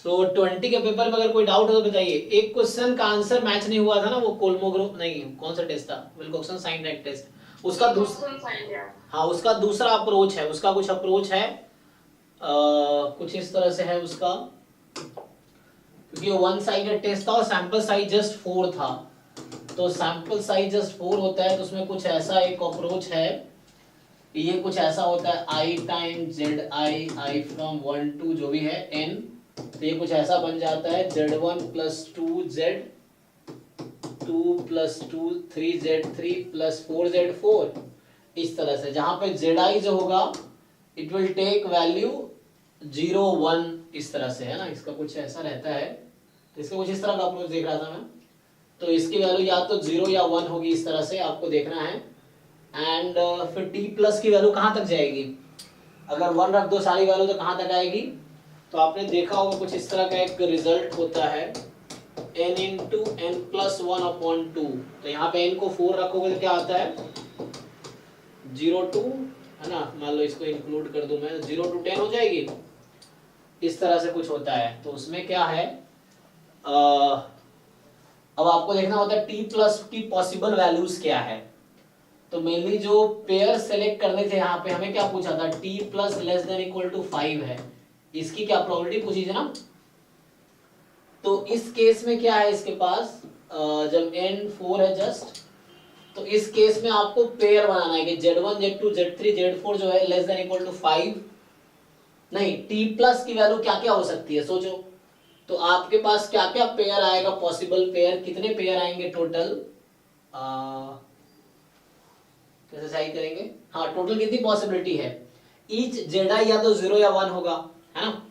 तो 20 के पेपर में अगर कोई डाउट हो तो बताइए। एक क्वेश्चन का आंसर मैच नहीं हुआ था ना, वो कोलमोग्रो नहीं, कौन सा टेस्ट था, विल्कोक्सन साइन राइट टेस्ट। उसका दूसरा, हाँ उसका दूसरा अप्रोच है, उसका कुछ अप्रोच है कुछ इस तरह से है उसका, क्योंकि वन साइडेड टेस्ट था और सैंपल साइज जस्ट 4 था, तो सैंपल साइज जस्ट 4 होता है, तो उसमें कुछ ऐसा एक अप्रोच है, ये कुछ ऐसा होता है आई टाइम जेड आई फ्रॉम 1 to जो भी है n, तो ये कुछ ऐसा बन जाता है z1 plus 2z 2 plus 2 3z3 plus 4z4, इस तरह से, जहां पे zi जो होगा इट विल टेक वैल्यू 0 1, इस तरह से है ना, इसका कुछ ऐसा रहता है, तो इसका कुछ इस तरह का अप्रोच देख रहा था मैं, तो इसकी वैल्यू या तो 0 या 1 होगी, इस तरह से आपको देखना है। एंड फिर t प्लस की वैल्यू कहां तक जाएगी, अगर 1 रख दो सारी वैल्यू तो कहां तक आएगी, तो आपने देखा होगा कुछ इस तरह का एक रिजल्ट होता है n इंटू n प्लस 1/2, तो यहाँ पे n को 4 रखोगे तो क्या आता है 0 to, है ना, मान लो इसको इंक्लूड कर दूं मैं, 0 to 10 हो जाएगी, इस तरह से कुछ होता है। तो उसमें क्या है, अब आपको देखना होता है t प्लस की पॉसिबल वैल्यूज क्या है, तो मेनली जो पेयर सेलेक्ट करने थे यहाँ पे हमें क्या पूछा था, t plus less than equal to 5 है, इसकी क्या प्रोबेबिलिटी पूछी थी ना, तो इस केस में क्या है इसके पास, जब n 4 है जस्ट, तो इस केस में आपको पेयर बनाना है कि z1 z2 z3 z4 जो है लेस देन इक्वल टू 5, नहीं t प्लस की वैल्यू क्या क्या हो सकती है सोचो, तो आपके पास क्या क्या पेयर आएगा, पॉसिबल पेयर कितने पेयर आएंगे टोटल, कैसे सही करेंगे, हाँ टोटल कितनी पॉसिबिलिटी है, ईच जेड या तो 0 या 1 होगा, है ना,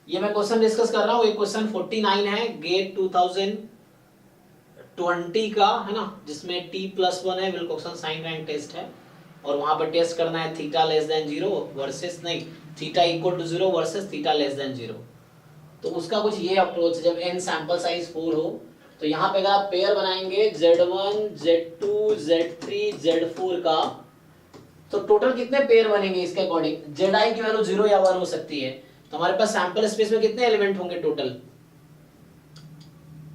ये मैं क्वेश्चन डिस्कस कर रहा हूँ, ये क्वेश्चन 49 है गेट 2020 का, है ना, जिसमें t+1 है, विल्कोक्सन साइन रैंक टेस्ट है, और वहां पर टेस्ट करना है थीटा लेस देन 0 वर्सेस, नहीं theta equal to 0 versus theta less than 0, तो उसका कुछ ये अप्रोच है, जब n सैंपल साइज 4 हो, तो यहाँ पे अगर आप पेयर बनाएंगे z1 z2 z3 z4 का, तो टोटल कितने पेयर बनेंगे इसके अकॉर्डिंग, zi की वैल्यू 0 या 1 हो सकती है, तो हमारे पास सैंपल स्पेस में कितने एलिमेंट होंगे टोटल,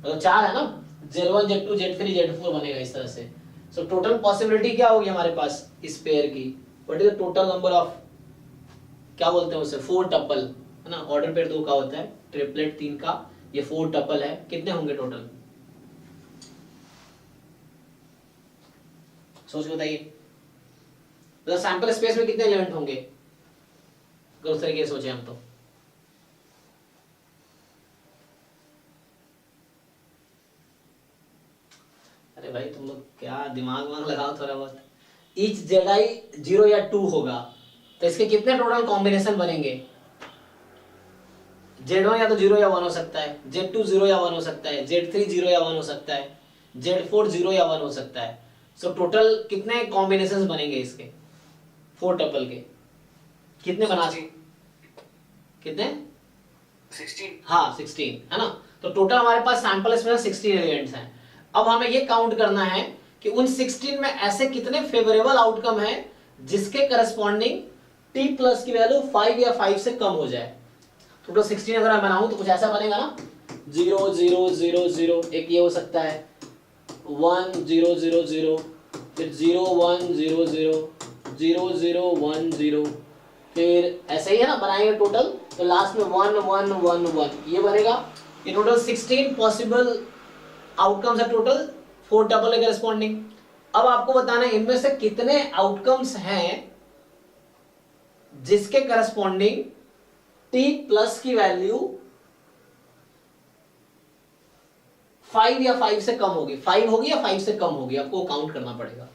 तो 4 है ना, z1 z2 z3 z4 बनेगा इस तरह से, सो टोटल पॉसिबिलिटी क्या होगी हमारे पास इस पेयर की, what is the total number of, क्या बोलते हैं उसे 4 टपल, है ना, ऑर्डर पेयर 2 का होता है, ट्रिपलेट 3 का, ये 4 टपल है, कितने होंगे टोटल, सोच के बताइए, तो सैंपल स्पेस में कितने एलिमेंट होंगे, अगर उस तरीके से सोचे हम तो, अरे भाई तुम लोग क्या दिमाग वाग लगाओ थोड़ा बहुत, ईच जेडाई 0 या 2 होगा, तो इसके कितने टोटल कॉम्बिनेशन बनेंगे, z1 या तो 0 या 1 हो सकता है, z2 0 या 1 हो सकता है, z3 0 या 1 हो सकता है, z4 0 या 1 हो सकता है, सो टोटल कितने कॉम्बिनेशंस बनेंगे इसके 4 टपल के, कितने बना कितने 16, हाँ 16 है ना, तो टोटल हमारे पास सैंपल इसमें 16 एलिमेंट्स हैं। अब हमें ये काउंट करना है कि उन 16 में ऐसे कितने फेवरेबल आउटकम है जिसके करस्पॉन्डिंग t प्लस की वैल्यू 5 या 5 से कम हो जाए, टोटल 16 अगर मैं बनाऊं तो कुछ ऐसा बनेगा ना, 0 0 0 0, एक ये हो सकता है 1 0 0 0, फिर 0 1 0 0 0 0 1 0, फिर ऐसे ही है ना बनाएंगे टोटल, तो लास्ट में 1 1 1 1 ये बनेगा, ये टोटल 16 पॉसिबल आउटकम्स है टोटल 4 टपल के करस्पॉन्डिंग। अब आपको बताना है इनमें से कितने आउटकम्स हैं जिसके करस्पॉन्डिंग t प्लस की वैल्यू 5 या 5 से कम होगी, 5 होगी या 5 से कम होगी, आपको काउंट करना पड़ेगा।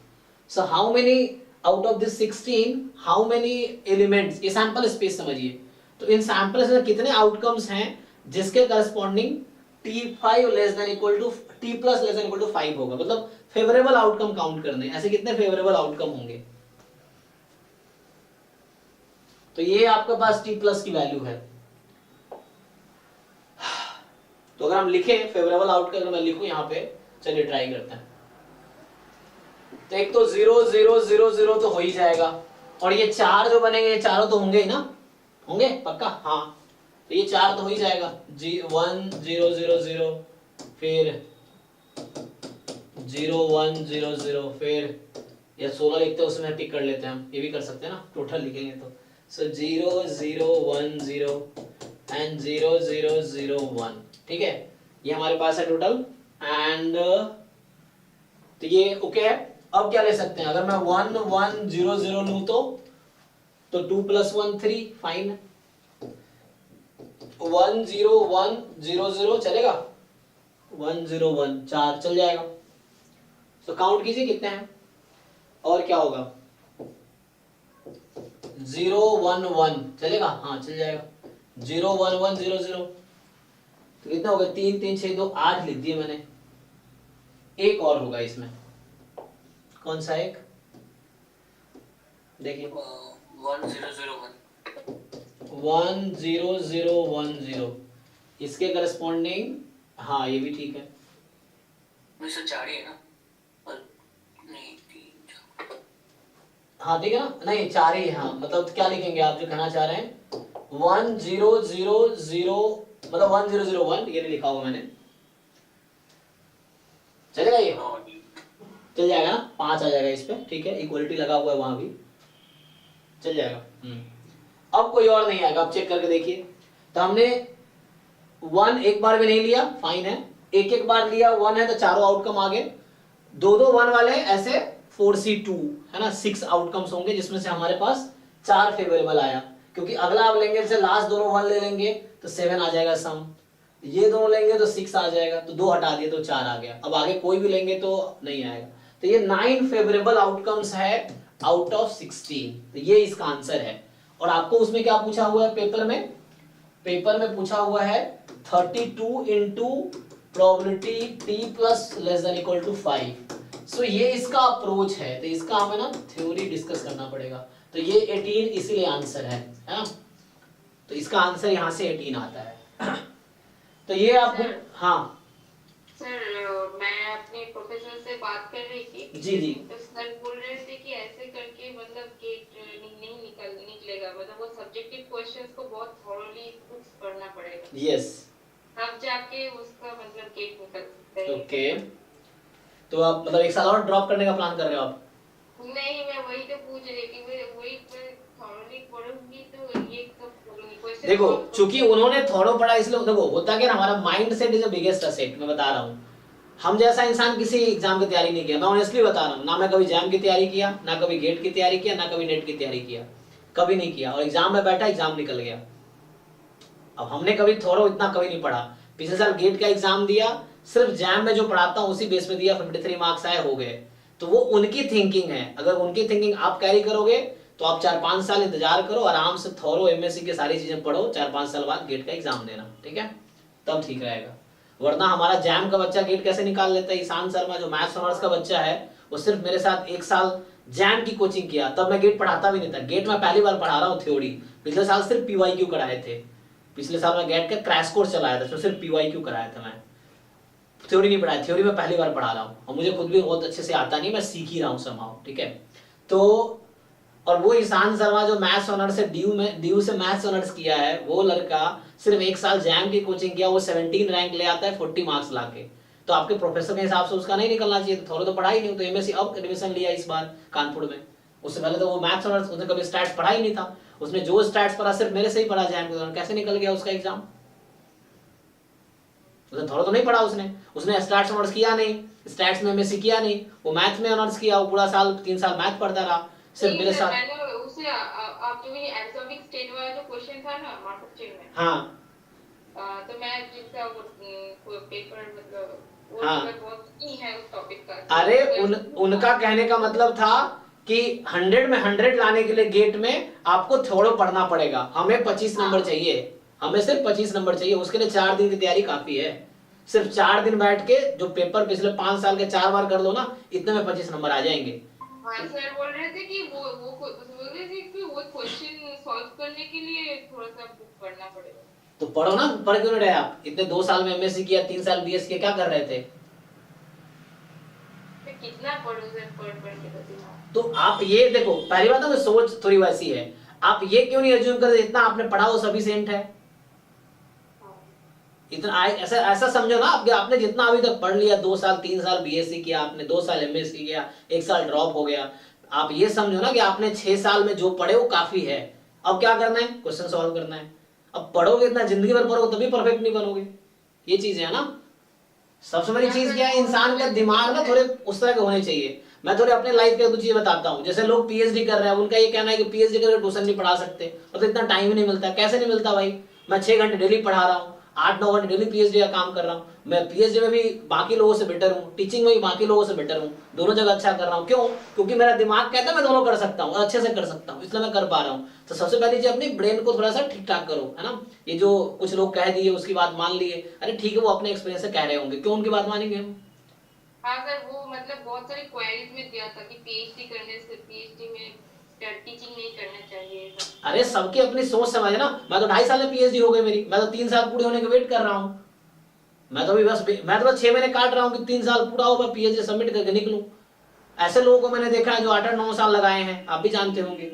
So how many out of this 16 how many elements, ये सैंपल स्पेस समझिए, तो इन सैंपल से कितने आउटकम्स हैं जिसके corresponding t5 less than equal to t plus less than equal to 5 होगा, मतलब फेवरेबल आउटकम काउंट करने, ऐसे कितने फेवरेबल आउटकम होंगे, तो ये आपके पास t प्लस की वैल्यू है। तो अगर हम लिखे फेवरेबल आउटकम, अगर मैं लिखूं यहाँ पे, चलिए ट्राई करते हैं, तो एक तो 0 0 0 0 तो हो ही जाएगा, और ये 4 जो बनेंगे ये चारों तो होंगे ही ना, होंगे पक्का, हाँ तो ये 4 तो हो ही जाएगा, 1 0 0 0, फिर 0 1 0 0, फिर या 16 लिखते हैं उसमें टिक कर लेते हैं हम, ये भी कर सकते हैं ना, टोटल लिखेंगे तो। सो 0 0 1 0 एंड 0 0 0 1, ठीक है, ये हमारे पास है टोटल। एंड तो ये ओके है। अब क्या ले सकते हैं, अगर मैं 1 1 0 0 लूं तो 2 + 1 3, फाइन। 1 0 1 0 0 चलेगा, 1 0 1 4 चल जाएगा। तो काउंट कीजिए कितने हैं, और क्या होगा, 0 1 1 चलेगा, हाँ चल जाएगा, 0 1 1 0 0, तो कितना होगा, 3 3 6 2 8 लिख दिए मैंने। एक और होगा इसमें, कौन सा एक, देखिए 1 0 0 1, 1 0 0 1 0, इसके करस्पॉन्डिंग, हाँ ये भी ठीक है, वैसे 4 ही है ना, और नहीं 3 हाँ ठीक है ना, नहीं 4 ही है, हाँ मतलब क्या लिखेंगे आप जो कहना चाह रहे हैं, 1 0 0 0, मतलब 1 0 0 1, ये नहीं लिखा हुआ मैंने, चलेगा ये, चल जाएगा ना, 5 आ जाएगा इस पे, ठीक है, इक्वलिटी लगा हुआ है वहां भी, चल जाएगा। अब कोई और नहीं आएगा, अब चेक करके देखिए, तो हमने 1 एक बार भी नहीं लिया, फाइन है, एक एक बार लिया 1 है तो चारों आउटकम आ गए, 2 2 1 वाले ऐसे 4C2 है ना, 6 आउटकम्स होंगे जिसमें से हमारे पास 4 फेवरेबल आया, क्योंकि अगला आप लेंगे जैसे लास्ट दोनों 1 ले लेंगे तो 7 आ जाएगा सम, ये दोनों लेंगे तो 6 आ जाएगा, तो 2 हटा दिए तो 4 आ गया, अब आगे कोई भी लेंगे तो नहीं आएगा, तो ये 9 फेवरेबल आउटकम्स है आउट ऑफ 16, तो ये इसका आंसर है। और आपको उसमें क्या पूछा हुआ है पेपर में पूछा हुआ है 32 into probability T plus less than equal to 5। So ये इसका अप्रोच है, तो इसका हमें ना थ्योरी डिस्कस करना पड़ेगा, तो ये 18 इसीलिए आंसर है ना, तो इसका आंसर यहाँ से 18 आता है। तो ये आपको, हाँ सर मैं अपने प्रोफेसर से बात कर रही थी, जी जी, तो सर बोल रहे थे कि ऐसे करके मतलब गेट नहीं निकलेगा, मतलब वो सब्जेक्टिव क्वेश्चंस को बहुत थॉरोली पढ़ना पड़ेगा, यस, तब जाके उसका मतलब गेट निकल सकता है। ओके, तो आप मतलब 1 साल और ड्रॉप करने का प्लान कर रहे हो आप? नहीं, मैं वही तो पूछ रही थी, वही थॉरोली पढ़ूंगी तो ये कब पढ़ूंगी क्वेश्चन। देखो चूंकि उन्होंने थोड़ा पढ़ा, इसलिए देखो होता क्या, हमारा mind set is the biggest asset, मैं बता रहा हूँ, हम जैसा इंसान किसी एग्जाम की तैयारी नहीं किया, मैं ऑनेस्टली बता रहा हूँ, ना मैं कभी जैम की तैयारी किया, ना कभी गेट की तैयारी किया, ना कभी नेट की तैयारी किया, कभी नहीं किया, और एग्जाम में बैठा एग्जाम निकल गया। अब हमने कभी थोड़ा इतना कभी नहीं पढ़ा, पिछले साल गेट का एग्जाम दिया, सिर्फ जैम में जो पढ़ाता हूँ उसी बेस पे दिया, 53 मार्क्स आए, हो गए, तो वो उनकी थिंकिंग है, अगर उनकी थिंकिंग आप कैरी करोगे तो आप 4-5 साल इंतजार करो, आराम से थोरो एमएससी की सारी चीजें पढ़ो, 4-5 साल बाद गेट का एग्जाम देना, ठीक है, तब ठीक रहेगा। वरना हमारा जैम का बच्चा गेट कैसे निकाल लेता है, ईशान शर्मा जो मैथ्स ऑनर्स का बच्चा है, वो सिर्फ मेरे साथ 1 साल जैम की कोचिंग किया, तब मैं गेट पढ़ाता भी नहीं था, गेट में पहली बार पढ़ा रहा हूँ थ्योरी, पिछले साल सिर्फ पीवाईक्यू कराए थे, पिछले साल मैं गेट का क्रैश कोर्स चलाया था, उसमें सिर्फ पीवाईक्यू कराया था, मैं थ्योरी नहीं पढ़ाया, थ्योरी में पहली बार पढ़ा रहा हूँ, और मुझे खुद भी बहुत अच्छे से आता नहीं, मैं सीख ही रहा हूँ समहाउ, ठीक है। तो और वो ईशान शर्मा जो मैथ्स ऑनर्स से ड्यू से मैथ्स ऑनर्स किया है, वो लड़का सिर्फ 1 साल जैम की कोचिंग किया, वो 17 रैंक ले आता है 40 मार्क्स लाके, तो आपके प्रोफेसर के हिसाब से उसका नहीं निकलना चाहिए, तो थोड़ा तो पढ़ा ही नहीं, तो एमएससी अब एडमिशन लिया इस बार कानपुर में, उससे पहले तो वो मैथ्स ऑनर्स, उसने कभी स्टैट्स पढ़ा ही नहीं था, उसने जो स्टैट्स पढ़ा सिर्फ मेरे से ही पढ़ा जैम के दौरान, कैसे निकल गया उसका एग्जाम, उसने थोड़ा तो नहीं पढ़ा, उसने स्टैट्स ऑनर्स किया नहीं, स्टैट्स में एमएससी किया नहीं, वो मैथ्स में ऑनर्स किया, वो पूरा साल 3 साल मैथ पढ़ता रहा सिर्फ मेरे साथ। मैंने उसे आप जो ये एब्सॉर्बिंग स्टेट वाला जो क्वेश्चन था ना मार्कअप चेन में, हाँ तो मैं जिसका वो पेपर मतलब वो हाँ, बहुत की है उस टॉपिक का, अरे उनका कहने का मतलब था कि 100 में 100 लाने के लिए गेट में आपको थोड़ा पढ़ना पड़ेगा, हमें 25 नंबर चाहिए, हमें सिर्फ 25 नंबर चाहिए, उसके लिए 4 दिन की तैयारी काफी है, सिर्फ 4 दिन बैठ के जो पेपर पिछले 5 साल के 4 बार कर लो ना, इतने में 25 नंबर आ जाएंगे। हाँ सर बोल रहे थे कि वो बोल रहे थे कि वो क्वेश्चन सॉल्व करने के लिए थोड़ा सा बुक पढ़ना पड़ेगा, तो पढ़ो ना, पढ़ क्यों नहीं रहे आप, इतने 2 साल में एमएससी किया, 3 साल बीएस किया, क्या कर रहे थे, तो कितना पढ़ो सर, पढ़ के तो आप ये देखो, पहली बात तो सोच थोड़ी वैसी है, आप ये क्यों नहीं अज्यूम करते इतना आपने पढ़ा वो सफिशिएंट है, इतना ऐसा ऐसा समझो ना, आपके आपने जितना अभी तक पढ़ लिया, 2 साल 3 साल बीएससी किया आपने, 2 साल एमएससी किया, 1 साल ड्रॉप हो गया, आप ये समझो ना कि आपने 6 साल में जो पढ़े वो काफी है। अब क्या करना है, क्वेश्चन सॉल्व करना है। अब पढ़ोगे इतना, जिंदगी भर पढ़ोगे तभी परफेक्ट नहीं बनोगे, ये चीज है ना। सबसे बड़ी चीज क्या है, इंसान का दिमाग ना थोड़े उस तरह के होने चाहिए। मैं थोड़े अपने लाइफ के कुछ चीज बताता हूँ। जैसे लोग पीएचडी कर रहे हैं, उनका ये कहना है कि पीएचडी करके ट्यूशन नहीं पढ़ा सकते, और तो इतना टाइम ही नहीं मिलता। कैसे नहीं मिलता भाई, मैं 6 घंटे डेली पढ़ा रहा हूँ, 8-9 घंटे डेली पीएचडी का काम कर रहा हूँ। मैं पीएचडी में भी बाकी लोगों से बेटर हूँ, टीचिंग में भी बाकी लोगों से बेटर हूँ, दोनों जगह अच्छा कर रहा हूँ। क्यों? क्योंकि मेरा दिमाग कहता है मैं दोनों कर सकता हूँ और अच्छे से कर सकता हूँ, इसलिए मैं कर पा रहा हूँ। तो सबसे पहली चीज, अपनी ब्रेन को थोड़ा सा ठीक ठाक करो, है ना। ये जो कुछ लोग कह दिए उसकी बात मान लिए, अरे ठीक है, वो अपने एक्सपीरियंस से कह रहे होंगे, क्यों उनकी बात मानेंगे हम। हाँ सर, वो मतलब बहुत सारी क्वेरीज में दिया था कि पीएचडी करने से पीएचडी में टीचिंग नहीं करना चाहिए। अरे सबकी अपनी सोच समझ है ना। मैं तो 2.5 साल में पीएचडी हो गई मेरी, मैं तो 3 साल पूरे होने के वेट कर रहा हूँ। मैं तो बस 6 महीने काट रहा हूँ कि 3 साल पूरा हो, मैं पीएचडी सबमिट करके निकलूं। ऐसे लोगों को मैंने देखा है जो 8-9 साल लगाए हैं, आप भी जानते होंगे।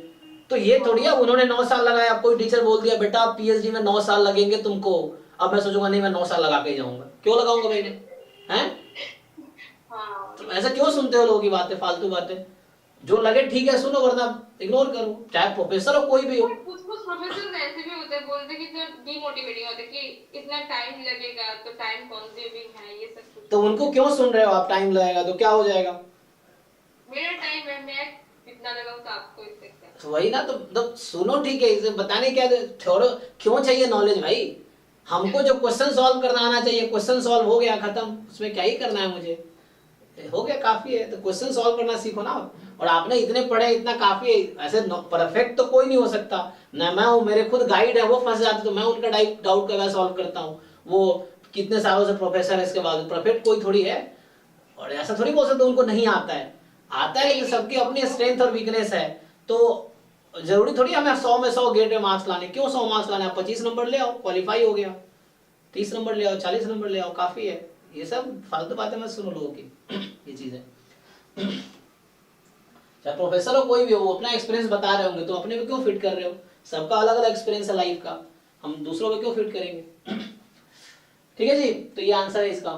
तो ये थोड़ी है उन्होंने 9 साल लगाया, अब कोई टीचर बोल दिया बेटा पीएचडी में 9 साल लगेंगे तुमको, अब मैं सोचूंगा नहीं मैं 9 साल लगा के ही जाऊंगा। क्यों लगाऊंगा भाई मैं, हैं? तो ऐसा क्यों सुनते हो लोगों की बातें, फालतू बातें। जो लगे ठीक है सुनो, वरना इग्नोर करो, चाहे प्रोफेसर हो कोई भी हो। कुछ प्रोफेसर ऐसे भी होते हैं, बोलते कि जो डीमोटिवेटिंग होते कि इतना टाइम लगेगा तो टाइम कंज्यूमिंग है, ये सब कुछ। तो उनको क्यों सुन रहे हो आप, टाइम लगेगा तो क्या हो जाएगा। मेरा टाइम है, मैं कितना लगाऊं तो आपको इससे क्या। तो वही ना, तो सुनो ठीक है, इसे बताने क्या छोड़ो, क्यों चाहिए नॉलेज भाई। हमको जो क्वेश्चन सॉल्व करना आना चाहिए, क्वेश्चन सॉल्व हो गया खत्म, उसमें क्या ही करना है मुझे, हो गया काफी है। तो क्वेश्चन सॉल्व करना सीखो ना। और आपने इतने पढ़े, इतना काफी है। ऐसे परफेक्ट तो कोई नहीं हो सकता ना, मैं हूँ, मेरे खुद गाइड है, वो फंस जाते तो मैं उनका डाउट का सॉल्व करता हूँ। वो कितने सालों से प्रोफेसर है, इसके बाद परफेक्ट कोई थोड़ी है। और ऐसा थोड़ी बोल सकते उनको नहीं आता है, आता है, लेकिन सबकी अपनी स्ट्रेंथ और वीकनेस है। तो जरूरी थोड़ी हमें 100 में 100 गेट में मार्क्स लाने। क्यों 100 मार्क्स लाने, आप 25 नंबर ले आओ, क्वालिफाई हो गया। 30 नंबर ले आओ, 40 नंबर ले आओ, काफी है। ये सब फालतू बातें मत सुनो लोगों की, ये चीज है। चाहे प्रोफेसर हो कोई भी हो, वो अपना एक्सपीरियंस बता रहे होंगे, तो अपने पे क्यों फिट कर रहे हो। सबका अलग अलग एक्सपीरियंस है लाइफ का, हम दूसरों पे क्यों फिट करेंगे। ठीक है जी, तो ये आंसर है इसका।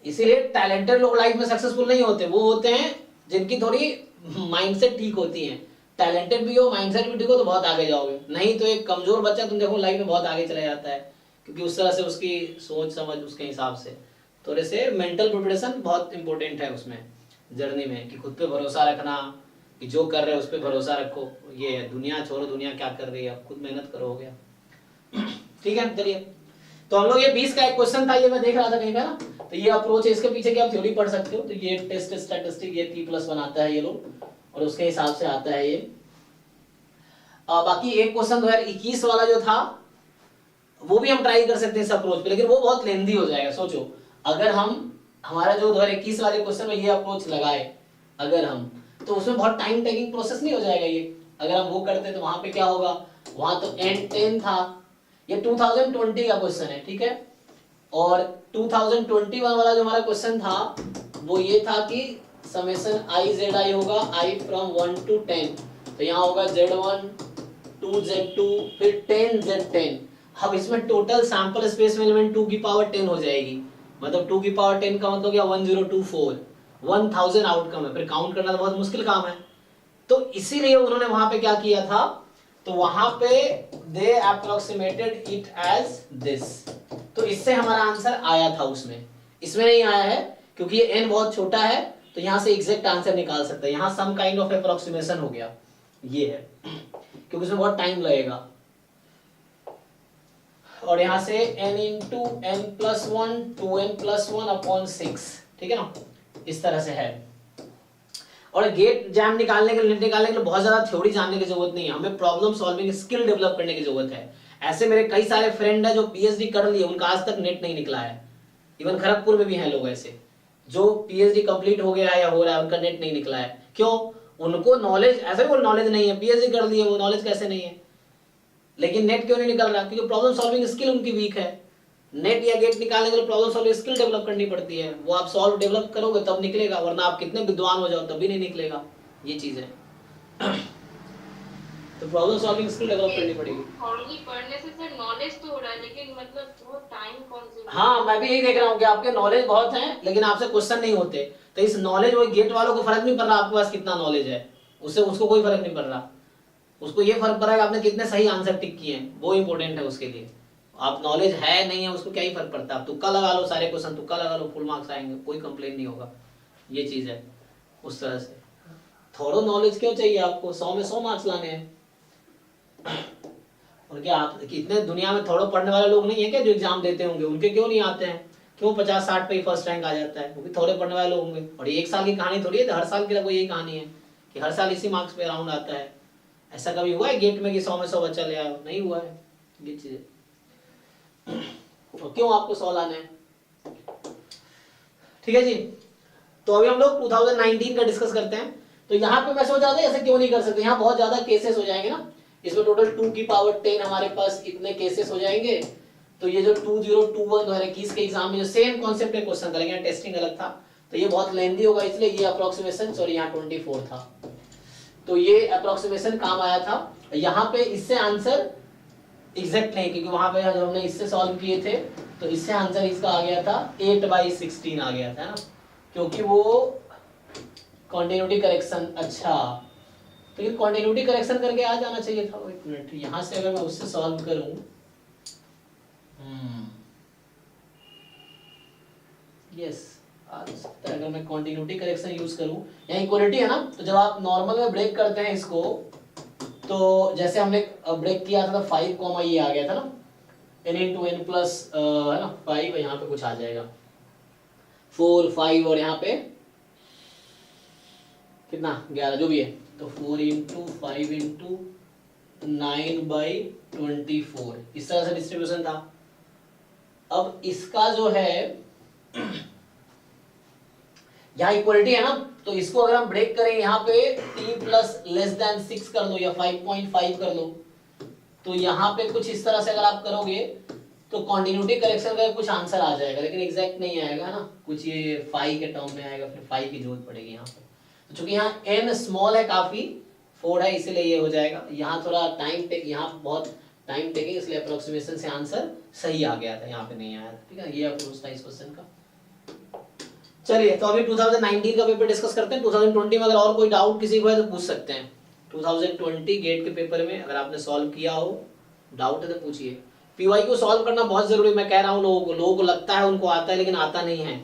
इसीलिए टैलेंटेड लोग लाइफ में सक्सेसफुल नहीं होते, वो होते हैं जिनकी थोड़ी माइंडसेट ठीक होती है। टैलेंटेड भी हो, माइंडसेट भी ठीक हो, तो बहुत आगे जाओगे। नहीं तो एक कमजोर बच्चा तुम देखो लाइफ में बहुत आगे चला जाता है, क्योंकि उस तरह से उसकी सोच समझ उसके हिसाब से। थोड़े से मेंटल प्रिपरेशन बहुत इंपॉर्टेंट है उसमें, जर्नी में, कि खुद पे भरोसा रखना, कि जो कर रहे हो उस पे भरोसा रखो। ये है, दुनिया छोड़ो, दुनिया क्या कर रही है, अब खुद मेहनत करो, हो गया। ठीक है, चलिए। तो हम लोग ये 20 का एक क्वेश्चन था, ये मैं देख रहा था कहीं का ना, तो ये अप्रोच है, इसके पीछे की आप थ्योरी पढ़ सकते हो। तो ये टेस्ट स्टैटिस्टिक, ये P+1 आता है ये लोग, और उसके हिसाब से आता है ये। बाकी एक क्वेश्चन 2021 वाला जो था, वो भी हम ट्राई कर सकते हैं इस अप्रोच पे, लेकिन वो बहुत लेंदी हो जाएगा। सोचो अगर हम हमारा जो 2021 वाले क्वेश्चन में ये अप्रोच लगाए अगर हम, तो उसमें बहुत टाइम टेकिंग प्रोसेस नहीं हो जाएगा ये। अगर हम वो करते तो वहां पे क्या होगा, वहां तो N10 था, ये 2020 का क्वेश्चन है, ठीक है। और 2021 वाला जो हमारा क्वेश्चन था वो ये था कि समेशन I/Z होगा I from 1 to 10, तो यहाँ होगा Z1 2 Z2 फिर 10 Z10। अब इसमें टोटल सैंपल स्पेस में एलिमेंट 2 की पावर 10 हो जाएगी, मतलब 2 की पावर 10 का मतलब क्या, 1024, 1000 आउटकम है। फिर काउंट करना तो बहुत मुश्किल काम है, तो इसीलिए उन्होंने वहां पे क्या किया था, तो वहां पे दे अप्रोक्सीमेटेड इट एज दिस। तो इससे हमारा आंसर आया था उसमें, इसमें नहीं आया है क्योंकि ये n बहुत छोटा है, तो यहां से एग्जैक्ट आंसर निकाल सकते हैं। यहां सम काइंड ऑफ अप्रोक्सीमेशन हो गया, ये है, क्योंकि इसमें बहुत टाइम लगेगा। और यहां से n इंटू n+1 2n+1/6, ठीक है ना, इस तरह से है। और गेट जैम निकालने के लिए बहुत ज्यादा थ्योरी जानने की जरूरत नहीं है, हमें प्रॉब्लम सॉल्विंग स्किल डेवलप करने की जरूरत है। ऐसे मेरे कई सारे फ्रेंड है जो पीएचडी कर लिए, उनका आज तक नेट नहीं निकला है। इवन खड़गपुर में भी हैं लोग ऐसे जो पीएचडी कंप्लीट हो गया है या हो रहा है, उनका नेट नहीं निकला है। क्यों? उनको नॉलेज, ऐसे कोई नॉलेज नहीं है, पीएचडी कर लिए वो नॉलेज कैसे नहीं है, लेकिन नेट क्यों नहीं निकल रहा? क्योंकि प्रॉब्लम सॉल्विंग स्किल उनकी वीक है। नेट या गेट निकालने के लिए प्रॉब्लम सॉल्विंग स्किल डेवलप करनी पड़ती है, वो आप सॉल्व डेवलप करोगे तब निकलेगा, वरना आप कितने विद्वान हो जाओ तब भी नहीं निकलेगा। ये चीज है। तो प्रॉब्लम सॉल्विंग स्किल डेवलप करनी पड़ेगी। थॉरली पढ़ने से सर नॉलेज तो हो रहा है, लेकिन मतलब बहुत टाइम कंज्यूमिंग। हाँ, मैं भी यही देख रहा हूँ कि आपके नॉलेज बहुत है लेकिन आपसे क्वेश्चन नहीं होते। तो इस नॉलेज, वो गेट वालों को फर्क नहीं पड़ रहा आपके पास कितना नॉलेज है, उससे उसको कोई फर्क नहीं पड़ रहा। उसको ये फर्क पड़ रहा है कि आपने कितने सही आंसर टिक किए हैं, वो इंपॉर्टेंट है उसके लिए। आप नॉलेज है नहीं है उसको क्या ही फर्क पड़ता है। आप तुक्का लगा लो, सारे क्वेश्चन तुक्का लगा लो, फुल मार्क्स आएंगे, कोई कंप्लेन नहीं होगा। ये चीज है उस तरह से। थोड़ा नॉलेज क्यों चाहिए आपको, 100 में 100 मार्क्स लाने हैं। और क्या आप इतने दुनिया में थोड़ा पढ़ने वाले लोग नहीं है क्या जो एग्जाम देते होंगे, उनके क्यों नहीं आते हैं? क्यों 50-60 पे ही फर्स्ट रैंक आ जाता है? वो भी थोड़े पढ़ने वाले लोग होंगे। और ये एक साल की कहानी थोड़ी है, हर साल की कोई यही कहानी है कि हर साल इसी मार्क्स पे राउंड आता है। ऐसा कभी हुआ है गेट में कि 100 में 100 बच्चा ले आया? नहीं हुआ है ये चीज। तो क्यों आपको 100 लाने हैं? ठीक है जी। तो अभी हम लोग 2019 का डिस्कस करते हैं। तो यहाँ पे मैं सोच रहा था ऐसे क्यों नहीं कर सकते, यहाँ बहुत ज्यादा केसेस हो जाएंगे ना। इसमें टोटल 2 की पावर 10 हमारे पास इतने केसेस हो जाएंगे। तो ये जो 2021 2021 के एग्जाम में जो सेम कॉन्सेप्ट में क्वेश्चन था, लेकिन टेस्टिंग अलग था, तो ये बहुत लेंथी होगा, इसलिए ये अप्रोक्सीमेशन, सॉरी यहाँ 24 था, तो ये अप्रोक्सीमेशन काम आया था। यहाँ पे इससे आंसर एग्जैक्ट नहीं, क्योंकि वहां पे जब हमने इससे सॉल्व किए थे तो इससे आंसर इसका आ गया था 8/16 आ गया था ना, क्योंकि वो कॉन्टिन्यूटी करेक्शन। अच्छा, तो ये कॉन्टिन्यूटी करेक्शन करके आ जाना चाहिए था। एक मिनट, यहां से अगर मैं उससे सॉल्व करूं, यस आ सकता है अगर मैं कॉन्टिन्यूटी करेक्शन यूज करूं। यहाँ इक्वलिटी है ना, तो जब आप नॉर्मल में ब्रेक करते हैं इसको, तो जैसे हमने ब्रेक किया था तो 5, ये आ गया था ना, n into n प्लस है ना 5, यहाँ पे कुछ आ जाएगा 4 5 और यहाँ पे कितना 11 जो भी है, तो 4 into 5 into 9/24 इस तरह से डिस्ट्रीब्यूशन था। अब इसका जो है यहाँ इक्वलिटी है ना, तो इसको अगर हम ब्रेक करें यहाँ पे t प्लस लेस देन 6 कर लो या 5.5 कर लो, तो यहाँ पे कुछ इस तरह से अगर आप करोगे तो कॉन्टिन्यूटी करेक्शन का कुछ आंसर आ जाएगा, लेकिन एग्जैक्ट नहीं आएगा ना, कुछ ये 5 के टर्म में आएगा, फिर 5 की जरूरत पड़ेगी यहाँ पे। तो चूंकि यहाँ n स्मॉल है काफी, 4 है, इसीलिए ये हो जाएगा। यहाँ थोड़ा टाइम टेक, यहाँ बहुत टाइम टेकिंग, इसलिए अप्रोक्सीमेशन से आंसर सही आ गया था, यहाँ पे नहीं आया था। ठीक है, ये अप्रोच था इस क्वेश्चन का। चलिए, तो अभी 2019 का पेपर डिस्कस करते हैं। 2020 में अगर और कोई डाउट किसी को है तो पूछ सकते हैं। 2020 गेट के पेपर में अगर आपने सॉल्व किया हो, डाउट है तो पूछिए। पीवाई को सॉल्व करना बहुत जरूरी, मैं कह रहा हूँ लोगों को लगता है उनको आता है लेकिन आता नहीं है।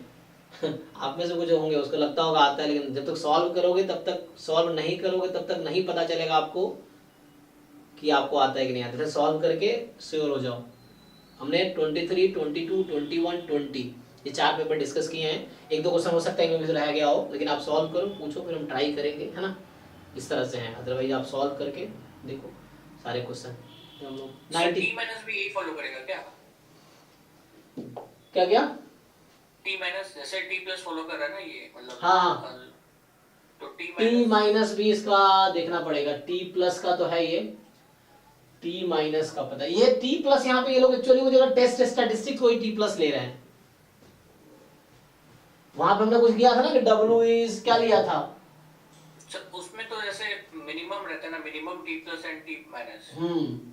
आप में से कुछ होंगे उसको लगता होगा आता है, लेकिन जब तक सॉल्व करोगे तब तक, सॉल्व नहीं करोगे तब तक नहीं पता चलेगा आपको कि आपको आता है कि नहीं आता है। सॉल्व करके श्योर हो जाओ। हमने 23, 22, 21, 20 ये 4 पेपर डिस्कस किए हैं। 1-2 क्वेश्चन हो सकता है इनमें से रह गया हो, लेकिन आप सॉल्व करो, पूछो, फिर हम ट्राई करेंगे, है ना। इस तरह से हैं, अदरवाइज आप सॉल्व करके देखो सारे क्वेश्चन। हम लोग 90 t माइनस भी यही फॉलो करेगा क्या? क्या क्या t माइनस जैसे t प्लस फॉलो कर रहा है ना ये, मतलब हाँ, तो t माइनस भी इसका देखना पड़ेगा। t प्लस का तो है ये, t माइनस का पता है। ये t प्लस यहाँ पे ये लोग एक्चुअली वो जगह टेस्ट स्टैटिस्टिक्स वही t प्लस ले रहे हैं। वहां पे हमने कुछ किया था ना कि w इज क्या लिया था, उसमें तो जैसे मिनिमम रहता है ना, minimum t plus and t minus,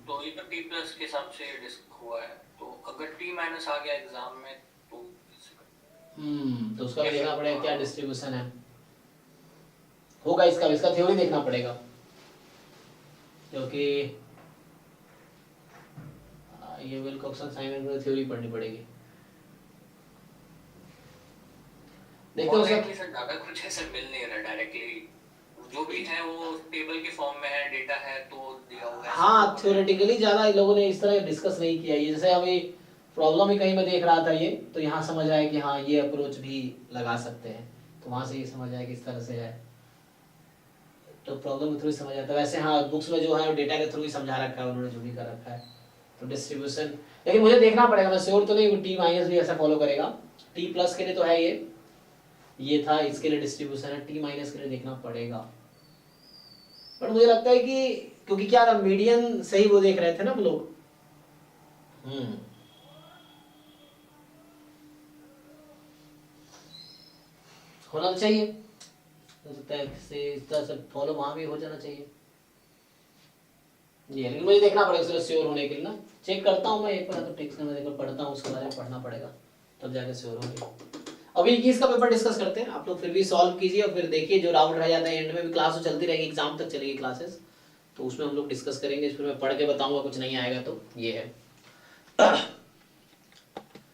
तो ये तो t प्लस के हिसाब से डिस्क हुआ है। तो अगर t माइनस आ गया एग्जाम में तो उसका भी देखना पड़ेगा क्या डिस्ट्रीब्यूशन है होगा इसका थ्योरी देखना पड़ेगा, क्योंकि ये विल्कोक्सन साइमन थ्योरी पढ़नी पड़ेगी। देखते हैं सर ज्यादा कुछ ऐसे मिल नहीं रहा डायरेक्टली, जो भी है वो टेबल के फॉर्म में है, डेटा है तो दिया हुआ है। हाँ, थ्योरेटिकली ज्यादा इन लोगों ने इस तरह डिस्कस नहीं किया। ये जैसे अभी प्रॉब्लम ही कहीं मैं देख रहा था ये, तो यहाँ समझ आया कि हाँ ये अप्रोच भी लगा सकते हैं, तो वहां से ये समझ आया कि इस तरह से है, तो प्रॉब्लम के थ्रू समझ आता है। वैसे हाँ, बुक्स में जो है वो डेटा के थ्रू ही समझा रखा है उन्होंने, जो भी कर रखा है। तो डिस्ट्रीब्यूशन, लेकिन मुझे देखना पड़ेगा, मैं श्योर तो नहीं टी माइनस भी ऐसा फॉलो करेगा। टी प्लस के लिए तो है ये था, इसके लिए डिस्ट्रीब्यूशन है, टी माइनस के लिए देखना पड़ेगा। पर मुझे लगता है कि क्योंकि क्या मीडियन से ही वो देख रहे थे ना हम लोग, होना तो चाहिए, हो सकता है से इस तरह से फॉलो वहां भी हो जाना चाहिए। ये लेकिन मुझे देखना पड़ेगा इसलिए श्योर होने के लिए ना, चेक करता हूँ मैं एक बार, तो टेक्स्ट में देखकर पढ़ता हूँ, उसके बारे में पढ़ना पड़ेगा तब जाके श्योर होंगे। अभी 21 का पेपर डिस्कस करते हैं, आप लोग फिर भी सॉल्व कीजिए और फिर देखिए जो डाउट रह जाता है एंड में भी क्लास तो चलती रहेगी, एग्जाम तक चलेगी क्लासेस, तो उसमें हम लोग डिस्कस करेंगे, फिर मैं पढ़ के बताऊंगा कुछ नहीं आएगा तो ये है।